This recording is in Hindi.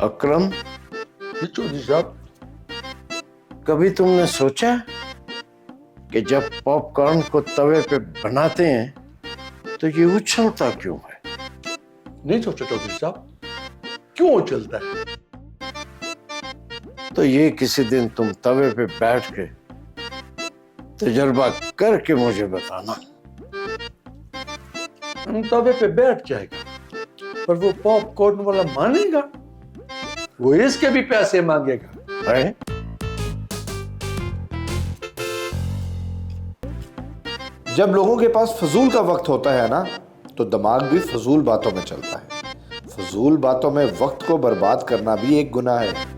अकरम, जी चौधरी साहब। कभी तुमने सोचा कि जब पॉपकॉर्न को तवे पे बनाते हैं तो ये उछलता क्यों है? नहीं सोचा चौधरी साहब, क्यों उछलता है? तो ये किसी दिन तुम तवे पे बैठ के तजुर्बा करके मुझे बताना। हम तवे पे बैठ जाएगा, पर वो पॉपकॉर्न वाला मानेगा? वो इसके भी पैसे मांगेगा। है? जब लोगों के पास फजूल का वक्त होता है ना, तो दिमाग भी फजूल बातों में चलता है। फजूल बातों में वक्त को बर्बाद करना भी एक गुनाह है।